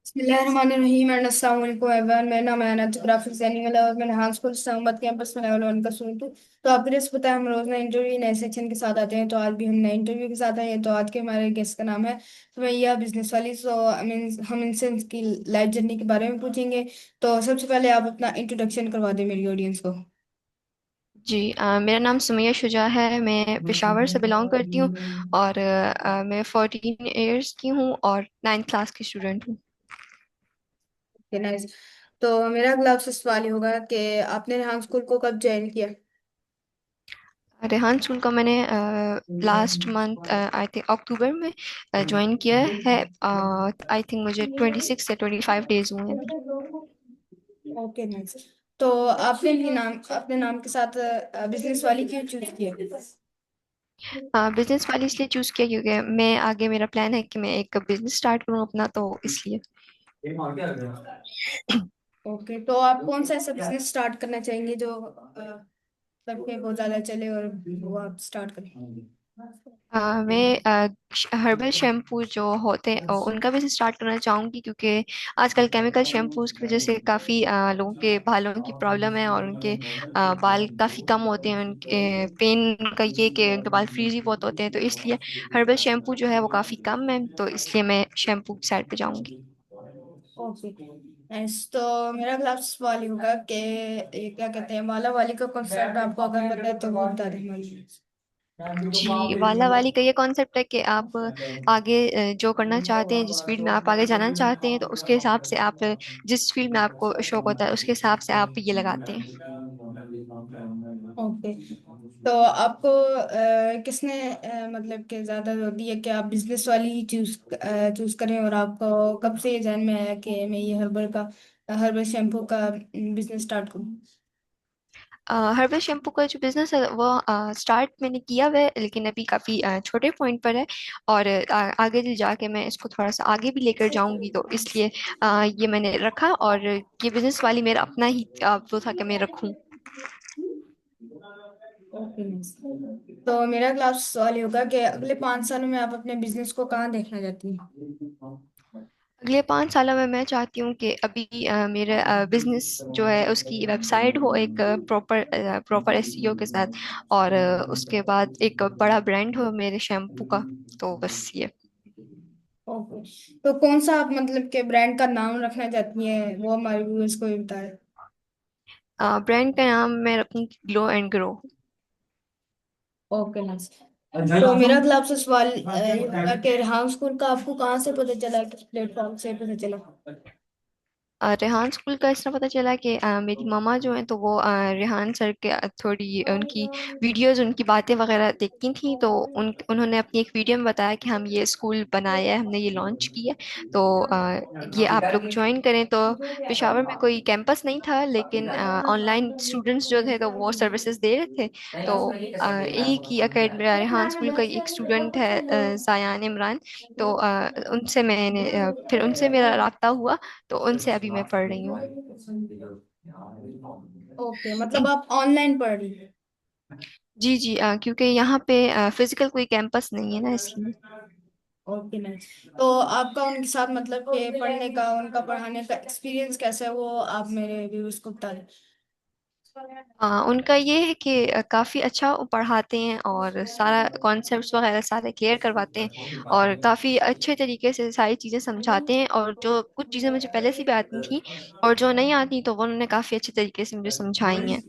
बिस्मिल्लाहिर्रहमानिर्रहीम अस्सलाम वालेकुम एवरीवन। मेरा नाम है अनत ग्राफिक्स डिजाइनिंग वाला और मैं हांस स्कूल इस्लामाबाद कैंपस में लेवल 1 का स्टूडेंट हूँ। तो आपको जैसे पता है हम रोज नए इंटरव्यू नए सेक्शन के साथ आते हैं, तो आज भी हम नए इंटरव्यू के साथ आए हैं। तो आज के हमारे गेस्ट का नाम है सुमैया बिजनेस वाली। सो आई मीन हम इनसे उनकी लाइफ जर्नी के बारे में पूछेंगे। तो सबसे पहले आप अपना इंट्रोडक्शन करवा दें मेरी ऑडियंस को। जी मेरा नाम सुमैया शुजा है। मैं पेशावर से बिलोंग करती हूँ और मैं 14 इयर्स की हूँ और 9th क्लास की स्टूडेंट हूँ। Okay nice. तो मेरा अगला आपसे सवाल ये होगा कि आपने रेहान स्कूल को कब ज्वाइन किया? रेहान स्कूल का मैंने लास्ट मंथ आई थिंक अक्टूबर में ज्वाइन किया है। आई थिंक मुझे 26 से 25 डेज हुए हैं अभी। Okay nice. तो आपने भी नाम अपने नाम के साथ बिजनेस वाली क्यों चूज किया? बिजनेस वाली इसलिए चूज़ किया क्योंकि मैं आगे मेरा प्लान है कि मैं एक बिजनेस स्टार्ट करूँ अपना, तो इसलिए। ओके, तो आप कौन सा ऐसा बिजनेस स्टार्ट करना चाहेंगे जो सबके बहुत ज्यादा चले और वो आप स्टार्ट करें? मैं हर्बल शैम्पू जो होते हैं उनका बिजनेस स्टार्ट करना चाहूँगी, क्योंकि आजकल केमिकल शैम्पूज की वजह से काफ़ी लोगों के बालों की प्रॉब्लम है और उनके बाल काफ़ी कम होते हैं। उनके पेन का ये कि उनके बाल फ्रीजी बहुत होते हैं, तो इसलिए हर्बल शैम्पू जो है वो काफ़ी कम है, तो इसलिए मैं शैम्पू की साइड पे जाऊँगी। Okay nice. तो मेरा अगला सवाल ये होगा कि ये क्या कहते हैं, माला वाली का कॉन्सेप्ट आपको अगर पता है तो वो बता दें हमारे जी, वाला वाली का ये कॉन्सेप्ट है कि आप आगे जो करना चाहते हैं, जिस फील्ड में आप आगे जाना चाहते हैं, तो उसके हिसाब से आप जिस फील्ड में आपको शौक होता है उसके हिसाब से आप ये लगाते हैं। ओके। तो आपको किसने मतलब कि ज्यादा जोर दिया कि आप बिजनेस वाली ही चूज करें, और आपको कब से ये ध्यान में आया कि मैं ये हर्बल शैम्पू का बिजनेस स्टार्ट करूं? हर्बल शैम्पू का जो बिजनेस है वो स्टार्ट मैंने किया हुआ है, लेकिन अभी काफ़ी छोटे पॉइंट पर है। और आगे जो जाके मैं इसको थोड़ा सा आगे भी लेकर जाऊंगी, तो इसलिए ये मैंने रखा, और ये बिजनेस वाली मेरा अपना ही वो था कि मैं रखूं। Okay miss. तो मेरा क्लास सवाल ये होगा कि अगले 5 सालों में आप अपने बिजनेस को कहाँ देखना चाहती हैं? अगले 5 सालों में मैं चाहती हूँ कि अभी मेरे बिजनेस जो है उसकी वेबसाइट हो एक प्रॉपर प्रॉपर एसईओ के साथ, और उसके बाद एक बड़ा ब्रांड हो मेरे शैम्पू का। तो बस ये। ओके। तो कौन सा आप मतलब के ब्रांड का नाम रखना चाहती हैं वो हमारे व्यूअर्स को भी बताएं। ब्रांड का नाम मैं रखूँगी glow and grow. Okay nice. तो मेरा अगला आपसे सवाल ये होगा कि रेहान स्कूल का आपको कहाँ से पता चला, किस प्लेटफॉर्म से पता चला? रेहान स्कूल का इस तरह पता चला कि मेरी मामा जो है तो वो रेहान सर के थोड़ी उनकी वीडियोस उनकी बातें वगैरह देखती थी, तो उन्होंने अपनी एक वीडियो में बताया कि हम ये स्कूल बनाया है, हमने ये लॉन्च किया है, तो ये आप लोग ज्वाइन करें। तो पेशावर में कोई कैंपस नहीं था, लेकिन ऑनलाइन स्टूडेंट्स जो थे तो वो सर्विसेज दे रहे थे। तो एक ही अकेडमी रेहान स्कूल का एक स्टूडेंट है जायान इमरान। तो उनसे मैंने फिर उनसे मेरा राब्ता हुआ, तो उनसे अभी मैं पढ़ रही हूँ। ओके, मतलब आप ऑनलाइन पढ़ रही हैं। जी जी, क्योंकि यहाँ पे फिजिकल कोई कैंपस नहीं है ना, इसलिए। Okay nice. तो आपका उनके साथ मतलब कि पढ़ने का उनका पढ़ाने का एक्सपीरियंस कैसा है वो आप मेरे व्यूअर्स को बता दें। उनका ये है कि काफ़ी अच्छा वो पढ़ाते हैं और सारा कॉन्सेप्ट्स वगैरह सारे क्लियर करवाते हैं, और काफ़ी अच्छे तरीके से सारी चीज़ें समझाते हैं, और जो कुछ चीज़ें मुझे पहले से भी आती थी और जो नहीं आती तो वो उन्होंने काफ़ी अच्छे तरीके से मुझे समझाई हैं।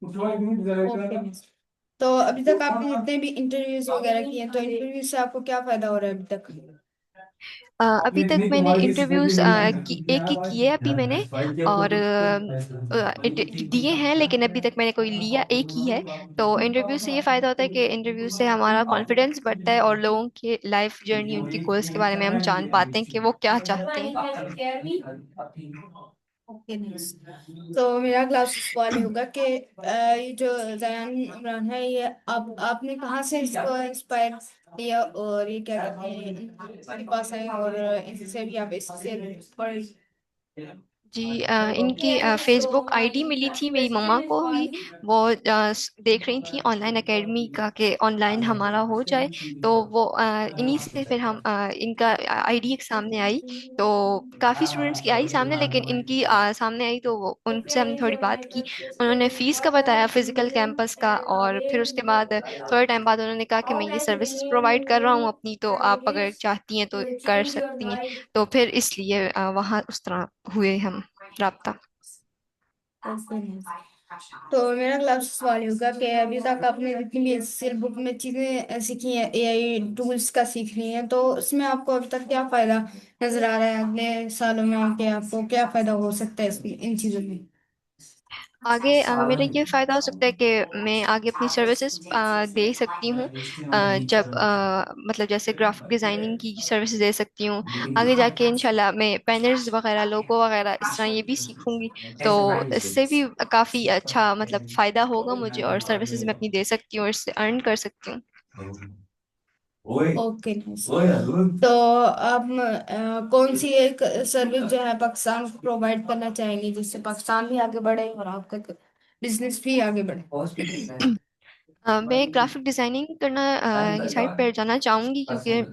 Okay miss. तो अभी तक आपने जितने भी इंटरव्यूज वगैरह किए हैं, तो इंटरव्यू से आपको क्या फायदा हो रहा है अभी तक? अभी तक मैंने इंटरव्यूज एक ही किए अभी मैंने, और दिए हैं, लेकिन अभी तक मैंने कोई लिया एक ही है। तो इंटरव्यू से ये फायदा होता है कि इंटरव्यू से हमारा कॉन्फिडेंस बढ़ता है, और लोगों के लाइफ जर्नी उनकी गोल्स के बारे में हम जान पाते हैं कि वो क्या चाहते हैं। Okay nice. तो मेरा क्लास सवाल ये होगा कि ये जो जयान इमरान है, ये आप आपने कहाँ से इसको इंस्पायर लिया, और ये क्या कहते हैं आपके पास है और इससे भी आप इससे पढ़? जी इनकी फेसबुक आईडी मिली थी मेरी मम्मा को भी। वो देख रही थी ऑनलाइन एकेडमी का कि ऑनलाइन हमारा हो जाए। तो वो इन्हीं से फिर हम इनका आईडी एक सामने आई। तो काफ़ी स्टूडेंट्स की आई सामने, लेकिन इनकी सामने आई तो वो उनसे हमने थोड़ी बात की। उन्होंने फीस का बताया, फिजिकल कैंपस का, और फिर उसके बाद थोड़े टाइम बाद उन्होंने कहा कि मैं ये सर्विसेज प्रोवाइड कर रहा हूँ अपनी, तो आप अगर चाहती हैं तो कर सकती हैं। तो फिर इसलिए वहाँ उस तरह हुए हम राब्ता। तो मेरा क्लास सवाल ये होगा कि अभी तक आपने जितनी भी एसएसएल बुक में चीजें सीखी हैं, एआई टूल्स का सीख रही हैं, तो उसमें आपको अभी तक क्या फायदा नजर आ रहा है अगले सालों में आके आपको क्या फायदा हो सकता है इसमें इन चीजों में? आगे मेरा ये फायदा हो सकता है कि मैं आगे अपनी सर्विसेज दे सकती हूँ। जब मतलब जैसे ग्राफिक डिजाइनिंग की सर्विसेज दे सकती हूँ। आगे जाके इंशाल्लाह मैं बैनर्स वगैरह, लोगो वगैरह इस तरह ये भी सीखूंगी। तो इससे भी काफी अच्छा मतलब फायदा होगा मुझे, और सर्विसेज मैं अपनी दे सकती हूँ और इससे अर्न कर सकती हूँ। Okay nice. तो आप कौन सी एक सर्विस जो है पाकिस्तान को प्रोवाइड करना चाहेंगे जिससे पाकिस्तान भी आगे बढ़े और आपका बिजनेस भी आगे बढ़े? मैं ग्राफिक डिजाइनिंग करना की साइड पर जाना चाहूंगी, क्योंकि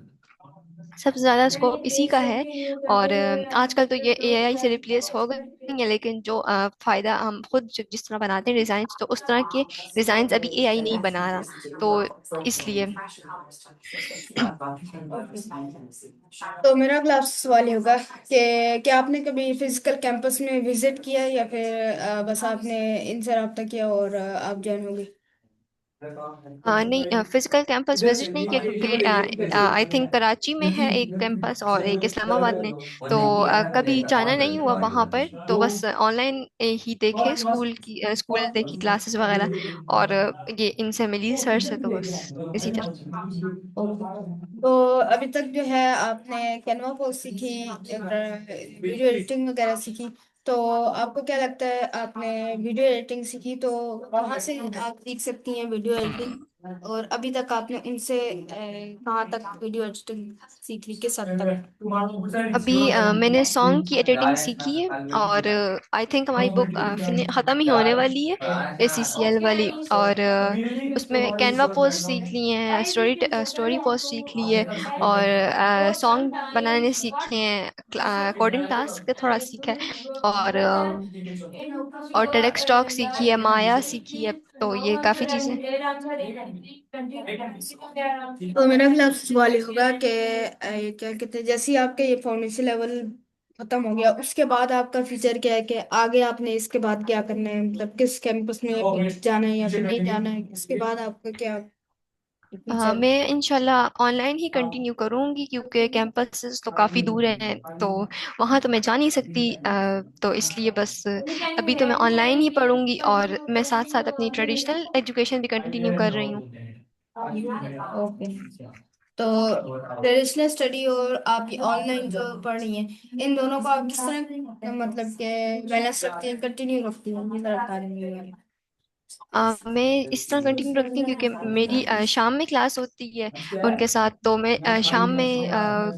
सबसे ज्यादा स्कोप इसी का है। और आजकल तो ये एआई से रिप्लेस हो गई है, लेकिन जो फायदा हम खुद जिस तरह बनाते हैं डिजाइन, तो उस तरह के डिजाइन अभी एआई नहीं बना रहा। तो इसलिए तो मेरा अगला आपसे सवाल ये होगा कि क्या आपने कभी फिजिकल कैंपस में विजिट किया या फिर बस आपने इनसे रब्ता किया और आप ज्वाइन हो गए? नहीं, फिजिकल कैंपस विजिट नहीं किया, क्योंकि आई थिंक कराची में है एक कैंपस और एक इस्लामाबाद में। तो कभी जाना नहीं हुआ वहां पर, तो बस ऑनलाइन ही देखे स्कूल की स्कूल देखी क्लासेस वगैरह। और ये इनसे मिली सर से, तो बस इसी तरह। तो अभी तक जो है आपने कैनवा पोस्ट सीखी, वीडियो एडिटिंग वगैरह सीखी, तो आपको क्या लगता है आपने वीडियो एडिटिंग सीखी तो कहाँ से आप सीख सकती हैं वीडियो एडिटिंग, और अभी तक आपने उनसे कहाँ तक वीडियो एडिटिंग सीख ली, किस हद अभी मैंने सॉन्ग की एडिटिंग सीखी है, और आई थिंक हमारी बुक खत्म ही होने वाली है, एसीसीएल वाली। और उसमें कैनवा पोस्ट सीख ली है, स्टोरी पोस्ट सीख ली है, और सॉन्ग बनाने सीखे हैं, कोडिंग टास्क थोड़ा सीखा है। और और टेडेक्स टॉक सीखी है, माया सीखी है। तो ये काफी चीजें। तो मेरा अगला आपसे सवाल ये होगा कि क्या कहते हैं, जैसे ही आपके ये फाउंडेशन लेवल खत्म हो गया उसके बाद आपका फ्यूचर क्या है कि आगे आपने इसके बाद क्या करना है, मतलब किस कैंपस में जाना है या फिर नहीं जाना है, इसके बाद आपका क्या फ्यूचर? मैं इंशाल्लाह ऑनलाइन ही कंटिन्यू करूंगी, क्योंकि कैंपसेस तो काफ़ी दूर हैं। तो वहाँ तो मैं जा नहीं सकती, तो इसलिए बस अभी तो मैं ऑनलाइन ही पढ़ूंगी, और मैं साथ साथ अपनी ट्रेडिशनल एजुकेशन भी कंटिन्यू कर रही हूँ। ओके। तो ट्रेडिशनल स्टडी और आपकी ऑनलाइन जो पढ़ रही हैं, इन दोनों को आप किस तरह मतलब के बैलेंस रखती हैं, कंटिन्यू रखती हैं, ये जरा बता देंगे? मैं इस तरह कंटिन्यू रखती हूँ, क्योंकि मेरी शाम में क्लास होती है उनके साथ। तो मैं शाम में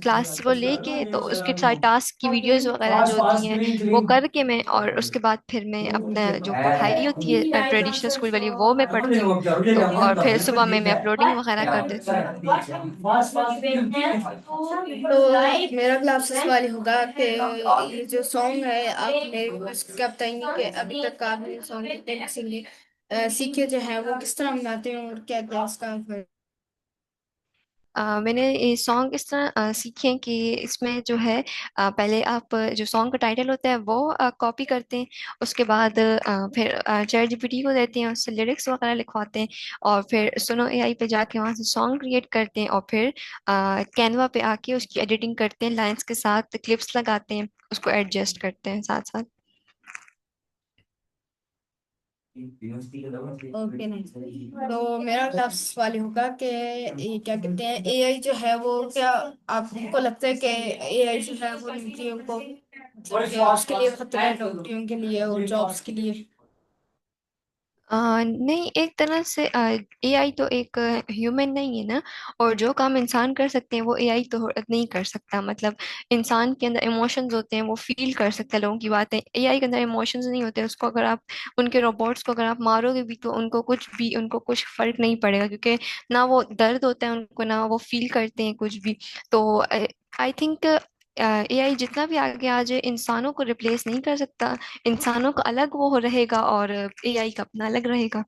क्लास वो लेके, तो उसके साथ टास्क की वीडियोस वगैरह जो होती हैं वो करके मैं, और उसके बाद फिर मैं अपना जो पढ़ाई होती है ट्रेडिशनल स्कूल वाली, वो मैं पढ़ती हूँ। तो और फिर सुबह में मैं अपलोडिंग वगैरह कर देती हूँ। तो मेरा अगला आपसे सवाल ये होगा कि ये जो सॉन्ग है आप मेरे को क्या बताएंगे कि अभी तक आपने सॉन्ग कितने सीखे जो है वो किस तरह बनाते हैं और क्या क्या उसका? मैंने ये सॉन्ग इस तरह सीखे हैं कि इसमें जो है पहले आप जो सॉन्ग का टाइटल होता है वो कॉपी करते हैं। उसके बाद फिर चैट जीपीटी को देते हैं, उससे लिरिक्स वगैरह लिखवाते हैं। और फिर सुनो एआई पे जाके वहाँ से सॉन्ग क्रिएट करते हैं, और फिर कैनवा पे आके उसकी एडिटिंग करते हैं, लाइंस के साथ क्लिप्स लगाते हैं, उसको एडजस्ट करते हैं साथ साथ। ओके नहीं, तो मेरा लास्ट सवाल ये होगा कि ये क्या कहते हैं एआई जो है वो क्या आपको लगता है कि एआई जो है वो नौकरियों को उसके लिए खतरा है, नौकरियों के लिए और जॉब्स के लिए? नहीं, एक तरह से एआई तो एक ह्यूमन नहीं है ना। और जो काम इंसान कर सकते हैं वो एआई तो नहीं कर सकता। मतलब इंसान के अंदर इमोशंस होते हैं, वो फील कर सकता है लोगों की बातें। एआई के अंदर इमोशंस नहीं होते। उसको अगर आप उनके रोबोट्स को अगर आप मारोगे भी तो उनको कुछ फर्क नहीं पड़ेगा, क्योंकि ना वो दर्द होता है उनको, ना वो फील करते हैं कुछ भी। तो आई थिंक एआई जितना भी आगे आ जाए इंसानों को रिप्लेस नहीं कर सकता। इंसानों का अलग वो रहेगा और एआई का अपना अलग रहेगा।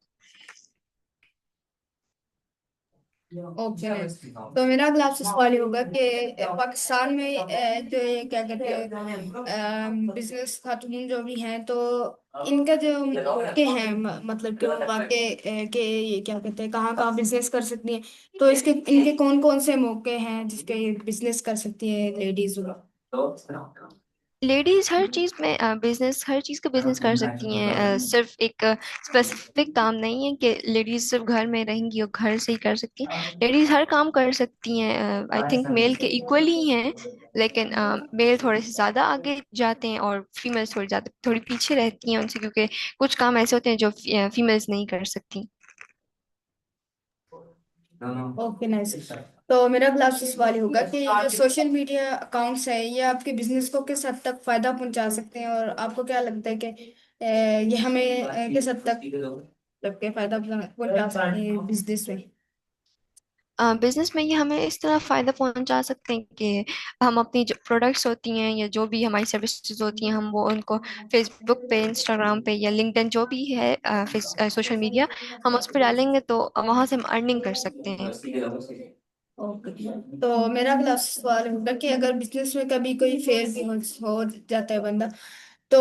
ओके। तो मेरा अगला आपसे सवाल ये होगा कि पाकिस्तान में जो ये क्या कहते हैं बिजनेस खातून जो भी हैं, तो इनका जो मौके हैं, मतलब कि वो वाकई के ये क्या कहते हैं कहाँ कहाँ बिजनेस कर सकती हैं, तो इसके इनके कौन कौन से मौके हैं जिसके ये बिजनेस कर सकती है लेडीज। लेडीज हर चीज का बिजनेस कर सकती हैं। सिर्फ एक स्पेसिफिक काम नहीं है कि लेडीज सिर्फ घर में रहेंगी और घर से ही कर सकती हैं। लेडीज हर काम कर सकती हैं। आई थिंक मेल के इक्वली ही हैं, लेकिन मेल थोड़े से ज्यादा आगे जाते हैं और फीमेल्स थोड़ी पीछे रहती हैं उनसे, क्योंकि कुछ काम ऐसे होते हैं जो फीमेल्स नहीं कर सकती। Okay nice. तो मेरा अगला आपसे सवाल ये होगा कि ये जो सोशल मीडिया अकाउंट्स है ये आपके बिजनेस को किस हद तक फायदा पहुंचा सकते हैं, और आपको क्या लगता है कि ये हमें किस हद तक मतलब के फायदा पहुंचा सकते हैं बिजनेस में। बिजनेस में ये हमें इस तरह फायदा पहुंचा सकते हैं कि हम अपनी जो प्रोडक्ट्स होती हैं या जो भी हमारी सर्विसेज होती हैं हम वो उनको फेसबुक पे, इंस्टाग्राम पे या लिंक्डइन जो भी है सोशल मीडिया, हम उस पर डालेंगे तो वहां से हम अर्निंग कर सकते हैं। ओके। तो मेरा अगला सवाल होगा कि अगर बिजनेस में कभी कोई फेल भी हो जाता है बंदा, तो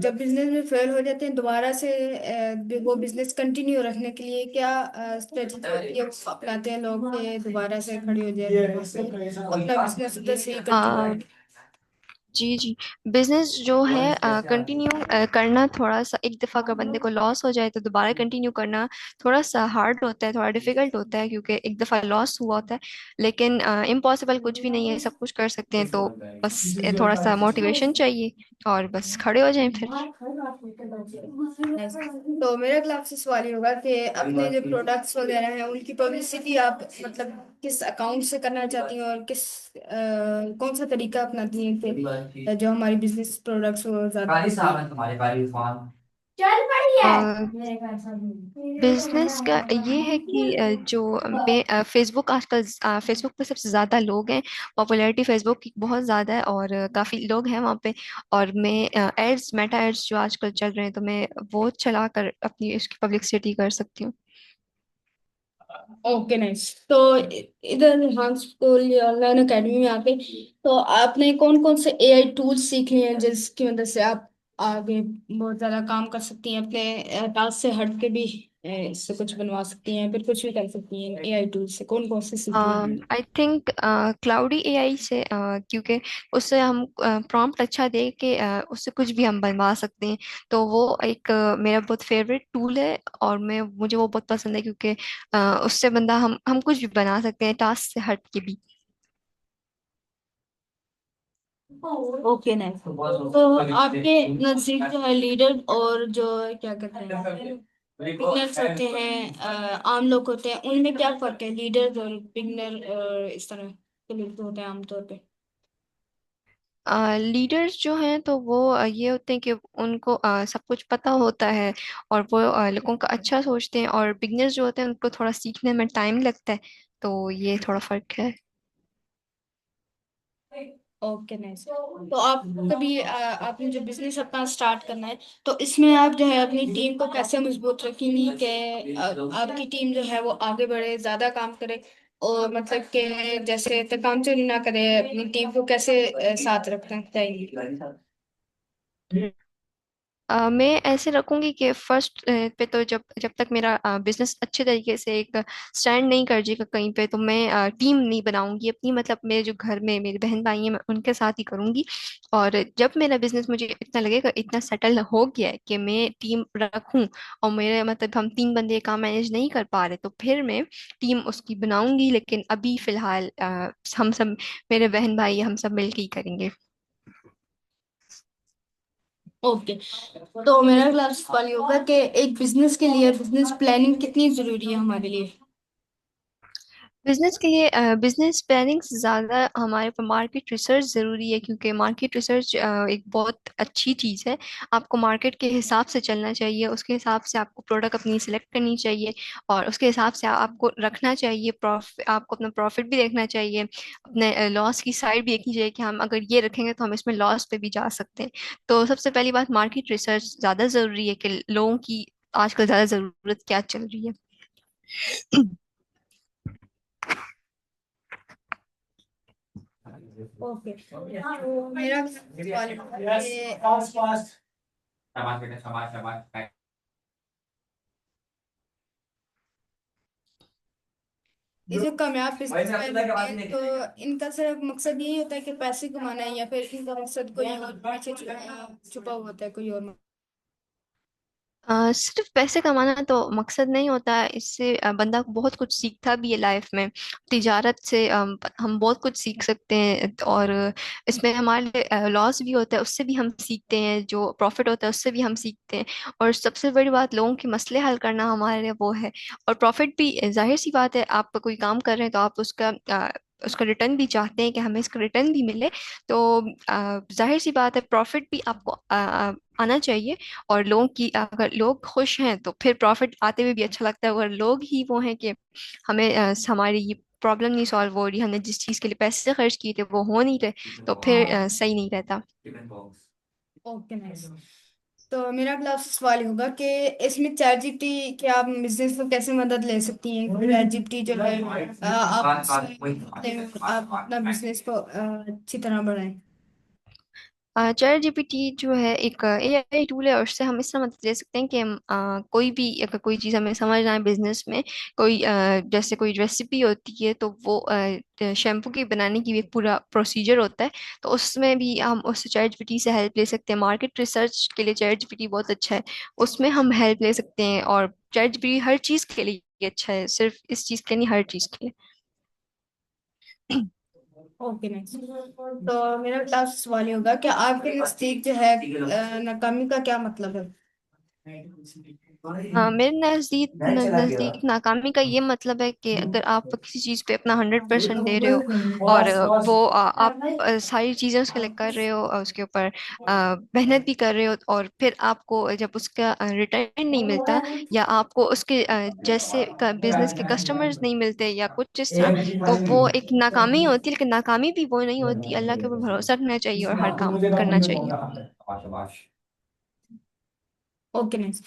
जब बिजनेस में फेल हो जाते हैं दोबारा से वो बिजनेस कंटिन्यू रखने के लिए क्या स्ट्रेटजी अपनाते हैं लोग कि दोबारा से खड़े हो जाए, अपना बिजनेस उधर से ही कंटिन्यू। जी जी। बिजनेस जो है कंटिन्यू करना थोड़ा सा, एक दफा अगर बंदे को लॉस हो जाए तो दोबारा कंटिन्यू करना थोड़ा सा हार्ड होता है, थोड़ा डिफिकल्ट होता है, क्योंकि एक दफा लॉस हुआ होता है। लेकिन इम्पॉसिबल कुछ भी नहीं है, सब कुछ कर सकते हैं। तो बस थोड़ा सा मोटिवेशन चाहिए और बस खड़े हो जाएं फिर। तो मेरा क्लास से सवाल ये होगा कि अपने जो प्रोडक्ट्स वगैरह हैं उनकी पब्लिसिटी आप मतलब किस अकाउंट से करना चाहती हैं, और कौन सा तरीका अपनाती हैं कि जो हमारी बिजनेस प्रोडक्ट्स हो ज्यादा। चल पड़ी बिजनेस का ये है कि फेसबुक आजकल, फेसबुक पे सबसे ज्यादा लोग हैं। पॉपुलैरिटी फेसबुक की बहुत ज्यादा है और काफी लोग हैं वहाँ पे। और मैं एड्स, मेटा एड्स जो आजकल चल रहे हैं, तो मैं वो चलाकर अपनी इसकी पब्लिसिटी कर सकती हूँ। Okay nice. तो इधर हाँ स्कूल या ऑनलाइन एकेडमी में आके तो आपने कौन कौन से एआई टूल्स सीखे हैं जिसकी मदद से आप आगे बहुत ज्यादा काम कर सकती हैं, अपने टास्क से हट के भी इससे कुछ बनवा सकती हैं, फिर कुछ भी कर सकती हैं एआई टूल से, कौन कौन से सीखे हैं। आई थिंक क्लाउडी एआई से, क्योंकि उससे हम प्रॉम्प्ट अच्छा दे के उससे कुछ भी हम बनवा सकते हैं। तो वो एक मेरा बहुत फेवरेट टूल है और मैं मुझे वो बहुत पसंद है, क्योंकि उससे बंदा हम कुछ भी बना सकते हैं टास्क से हट के भी। Okay nice. तो आपके नजदीक जो है लीडर और जो क्या कहते हैं बिगनर्स होते हैं, आम लोग होते हैं, उनमें क्या फर्क है लीडर और बिगनर और इस तरह के लोग जो होते हैं आमतौर पे। लीडर्स जो हैं तो वो ये होते हैं कि उनको सब कुछ पता होता है और वो लोगों का अच्छा सोचते हैं। और बिगनर्स जो होते हैं उनको थोड़ा सीखने में टाइम लगता है। तो ये थोड़ा फर्क है। Okay nice. तो आप कभी आपने जो बिजनेस अपना स्टार्ट करना है, तो इसमें आप जो है अपनी टीम को कैसे मजबूत रखेंगी कि आपकी टीम जो है वो आगे बढ़े, ज्यादा काम करे, और मतलब कि जैसे काम चोरी ना करे, अपनी टीम को कैसे साथ रखना चाहिए। मैं ऐसे रखूंगी कि फर्स्ट पे तो जब जब तक मेरा बिजनेस अच्छे तरीके से एक स्टैंड नहीं कर जाएगा कहीं पे, तो मैं टीम नहीं बनाऊंगी अपनी। मतलब मेरे जो घर में मेरे बहन भाई हैं मैं उनके साथ ही करूंगी। और जब मेरा बिजनेस मुझे इतना लगेगा, इतना सेटल हो गया है कि मैं टीम रखूं और मेरे मतलब हम 3 बंदे काम मैनेज नहीं कर पा रहे, तो फिर मैं टीम उसकी बनाऊंगी। लेकिन अभी फिलहाल हम सब, मेरे बहन भाई हम सब मिलके ही करेंगे। ओके। तो मेरा क्लास सवाल ये होगा कि एक बिजनेस के लिए बिजनेस प्लानिंग कितनी जरूरी है हमारे लिए। बिजनेस के लिए बिजनेस प्लानिंग से ज़्यादा हमारे पर मार्केट रिसर्च ज़रूरी है, क्योंकि मार्केट रिसर्च एक बहुत अच्छी चीज़ है। आपको मार्केट के हिसाब से चलना चाहिए, उसके हिसाब से आपको प्रोडक्ट अपनी सिलेक्ट करनी चाहिए, और उसके हिसाब से आपको रखना चाहिए प्रॉफिट। आपको अपना प्रॉफिट भी देखना चाहिए, अपने लॉस की साइड भी देखनी चाहिए कि हम अगर ये रखेंगे तो हम इसमें लॉस पे भी जा सकते हैं। तो सबसे पहली बात, मार्केट रिसर्च ज़्यादा ज़रूरी है कि लोगों की आजकल ज़्यादा ज़रूरत क्या चल रही है। ओके। तो मेरा सवाल है कि ये जो कामयाब बिजनेसमैन होते हैं तो इनका सिर्फ मकसद यही होता है कि पैसे कमाना है, या फिर इनका मकसद कोई और पीछे छुपा हुआ होता है कोई और। सिर्फ पैसे कमाना तो मकसद नहीं होता है। इससे बंदा बहुत कुछ सीखता भी है लाइफ में। तिजारत से हम बहुत कुछ सीख सकते हैं, और इसमें हमारे लॉस भी होता है, उससे भी हम सीखते हैं। जो प्रॉफिट होता है उससे भी हम सीखते हैं। और सबसे बड़ी बात, लोगों के मसले हल करना हमारे लिए वो है। और प्रॉफिट भी जाहिर सी बात है, आप कोई काम कर रहे हैं तो आप उसका रिटर्न भी चाहते हैं कि हमें इसका रिटर्न भी मिले। तो जाहिर सी बात है, प्रॉफिट भी आपको आना चाहिए। और लोगों की, अगर लोग खुश हैं तो फिर प्रॉफिट आते हुए भी अच्छा लगता है। अगर लोग ही वो हैं कि हमें हमारी ये प्रॉब्लम नहीं सॉल्व हो रही, हमने जिस चीज़ के लिए पैसे खर्च किए थे वो हो नहीं रहे, तो फिर सही नहीं रहता। Okay nice. तो मेरा अगला आपसे सवाल ये होगा कि इसमें चैट जीपीटी के आप बिजनेस को कैसे मदद ले सकती हैं। चैट जीपीटी जो है आप अपना बिजनेस को अच्छी तरह बढ़ाएं। चैट जीपीटी जो है एक एआई टूल है, और उससे हम इस तरह मदद ले सकते हैं कि हम कोई भी, अगर कोई चीज़ हमें समझ आए बिजनेस में, कोई जैसे कोई रेसिपी होती है तो वो शैम्पू की बनाने की भी एक पूरा प्रोसीजर होता है। तो उसमें भी हम उस चैट जीपीटी से हेल्प ले सकते हैं। मार्केट रिसर्च के लिए चैट जीपीटी बहुत अच्छा है, उसमें हम हेल्प ले सकते हैं। और चैट जीपीटी हर चीज़ के लिए अच्छा है, सिर्फ इस चीज़ के नहीं, हर चीज़ के लिए। Okay nice. तो मेरा अगला आपसे सवाल ये होगा कि आपके नजदीक जो है नाकामी का क्या मतलब है। मेरे नजदीक नाकामी का ये मतलब है कि अगर आप किसी चीज पे अपना 100% दे रहे हो, और आप सारी चीजें उसके लिए कर रहे हो, और उसके ऊपर मेहनत भी कर रहे हो, और फिर आपको जब उसका रिटर्न नहीं मिलता, या आपको उसके जैसे बिजनेस के कस्टमर्स नहीं मिलते, या कुछ इस तरह, तो वो एक नाकामी होती है। लेकिन नाकामी भी वो नहीं होती, अल्लाह के ऊपर भरोसा रखना चाहिए और हर काम करना चाहिए। Okay nice.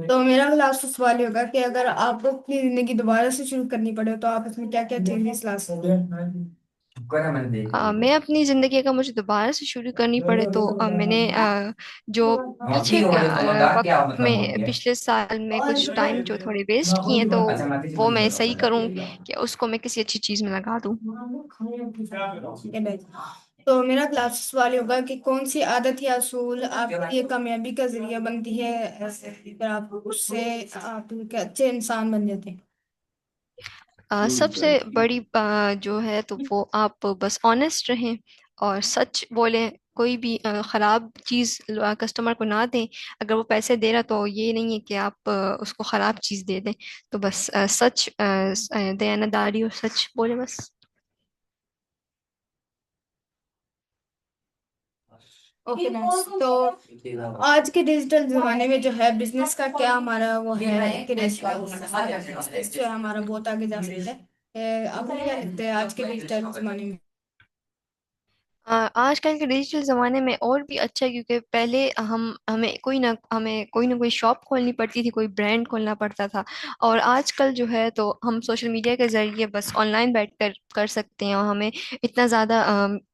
तो मेरा लास्ट सवाल ये होगा कि अगर आपको अपनी जिंदगी दोबारा से शुरू करनी पड़े तो आप इसमें क्या क्या चेंजेस ला सकते हैं। मैं अपनी जिंदगी अगर मुझे दोबारा से शुरू करनी पड़े तो मैंने जो पीछे वक्त में पिछले साल में कुछ टाइम जो थोड़े वेस्ट किए हैं, तो वो मैं सही करूं कि उसको मैं किसी अच्छी चीज में लगा दूं। तो मेरा लास्ट सवाल ये होगा कि कौन सी आदत या असूल आपके लिए कामयाबी का जरिया बनती है, फिर आप उससे आप एक अच्छे इंसान बन जाते हैं। सबसे बड़ी जो है तो वो आप बस ऑनेस्ट रहें और सच बोलें। कोई भी खराब चीज कस्टमर को ना दें। अगर वो पैसे दे रहा तो ये नहीं है कि आप उसको खराब चीज दे दें। तो बस सच, दयानतदारी और सच बोले बस। Okay nice. तो आज के डिजिटल जमाने में जो है बिजनेस का क्या हमारा वो है कि बिजनेस जो है हमारा बहुत आगे जा सकता है। आपको क्या लगता है आज के डिजिटल जमाने में। आजकल के डिजिटल ज़माने में और भी अच्छा है, क्योंकि पहले हमें कोई ना कोई शॉप खोलनी पड़ती थी, कोई ब्रांड खोलना पड़ता था। और आजकल जो है तो हम सोशल मीडिया के ज़रिए बस ऑनलाइन बैठ कर सकते हैं, और हमें इतना ज़्यादा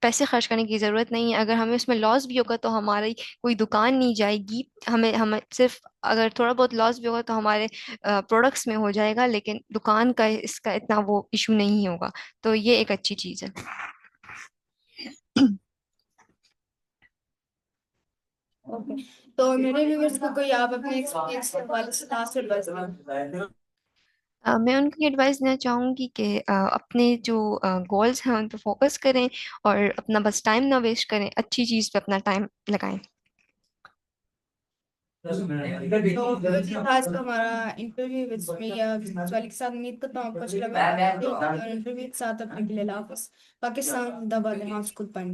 पैसे खर्च करने की ज़रूरत नहीं है। अगर हमें उसमें लॉस भी होगा तो हमारी कोई दुकान नहीं जाएगी। हमें हमें सिर्फ अगर थोड़ा बहुत लॉस भी होगा तो हमारे प्रोडक्ट्स में हो जाएगा, लेकिन दुकान का इसका इतना वो इशू नहीं होगा। तो ये एक अच्छी चीज़ है। ओके। तो मेरे व्यूअर्स को कोई आप अपने एक्सपीरियंस के हवाले से लास्ट एडवाइस दें। मैं उनको एडवाइस देना चाहूँगी कि अपने जो गोल्स हैं उन पर फोकस करें, और अपना बस टाइम ना वेस्ट करें, अच्छी चीज़ पे अपना टाइम लगाएं। तो ये था आज का हमारा इंटरव्यू विद वाली के साथ। उम्मीद करता हूँ आपको अच्छा लगा। इंटरव्यू के साथ अपने के लिए अल्लाह हाफिज़। पाकिस्तान जिंदाबाद, जहां स्कूल पाइंदा।